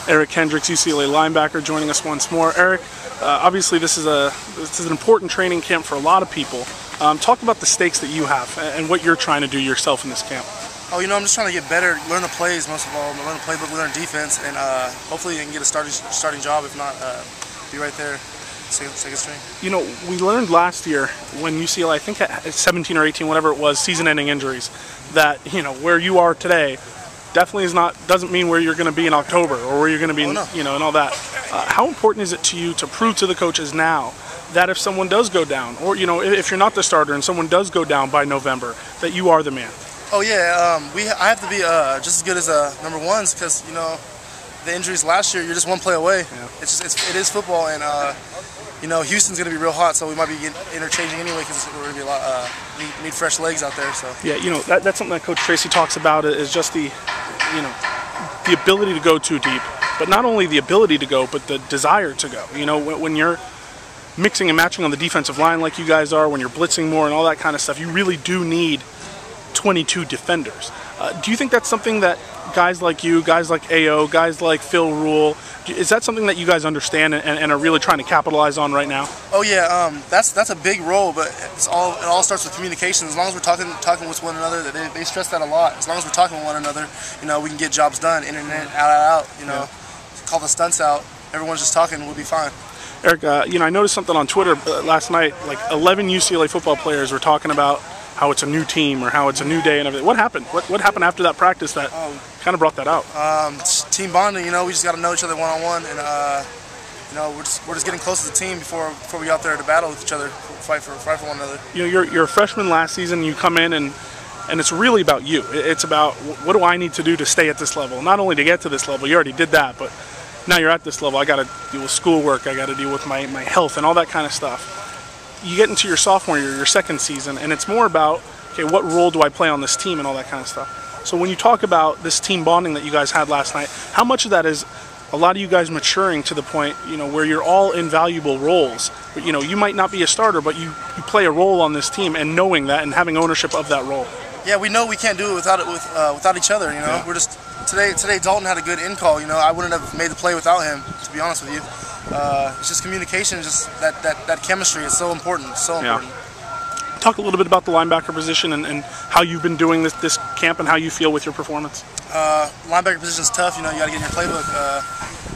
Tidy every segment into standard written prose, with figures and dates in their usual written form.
Eric Kendricks, UCLA linebacker, joining us once more. Eric, obviously this is an important training camp for a lot of people. Talk about the stakes that you have and what you're trying to do yourself in this camp. Oh, I'm just trying to get better, learn the plays most of all, learn the playbook, learn defense, and hopefully I can get a starting job. If not, be right there, second string. We learned last year when UCLA, I think at 17 or 18, whatever it was, season-ending injuries, that where you are today definitely doesn't mean where you're going to be in October or where you're going to be, and all that. How important is it to you to prove to the coaches now that if someone does go down, or if you're not the starter and someone does go down by November, that you are the man? Oh yeah, I have to be just as good as number ones, because the injuries last year, you're just one play away. Yeah. It is football, and Houston's going to be real hot, so we might be interchanging anyway, because we're going to be need fresh legs out there. So yeah, that's something that Coach Tracy talks about, is just the ability to go too deep, but not only the ability to go, but the desire to go. When you're mixing and matching on the defensive line like you guys are, when you're blitzing more and all that kind of stuff, you really do need 22 defenders. Do you think that's something that guys like you, guys like AO, guys like Phil Rule, is that something that you guys understand and are really trying to capitalize on right now? Oh yeah, that's a big role, but it all starts with communication. As long as we're talking with one another, they stress that a lot. As long as we're talking with one another, we can get jobs done, in and out. Call the stunts out. Everyone's just talking, we'll be fine. Eric, I noticed something on Twitter last night. Like 11 UCLA football players were talking about how it's a new team or how it's a new day and everything. What happened? What happened after that practice that kind of brought that out? Team bonding. We just got to know each other one-on-one, and we're just getting close as a team before we go out there to battle with each other, fight for one another. You're a freshman last season. You come in and it's really about you. It's about what do I need to do to stay at this level? Not only to get to this level, you already did that, but now you're at this level. I got to deal with schoolwork. I got to deal with my health and all that kind of stuff. You get into your sophomore year, your second season, and it's more about, okay, what role do I play on this team and all that kind of stuff. So when you talk about this team bonding that you guys had last night, how much of that is a lot of you guys maturing to the point, where you're all in valuable roles? You might not be a starter, but you play a role on this team, and knowing that and having ownership of that role. Yeah, we know we can't do it without each other. Yeah. We're just today. Dalton had a good in call. I wouldn't have made the play without him, to be honest with you. It's just communication, just that chemistry is so important. So important. Talk a little bit about the linebacker position and how you've been doing this camp and how you feel with your performance. Linebacker position is tough. You got to get in your playbook.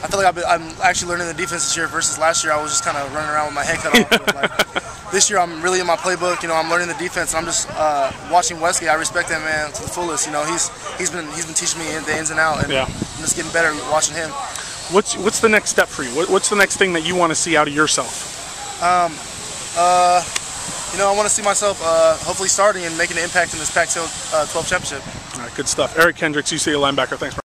I feel like I'm actually learning the defense this year versus last year. I was just kind of running around with my head cut off. This year I'm really in my playbook. I'm learning the defense, and I'm just watching Wesley. I respect that man to the fullest. He's been teaching me the ins and outs, and I'm just getting better watching him. What's the next step for you? What's the next thing that you want to see out of yourself? I want to see myself hopefully starting and making an impact in this Pac-12 championship. All right, good stuff. Eric Kendricks, UCLA linebacker. Thanks, bro.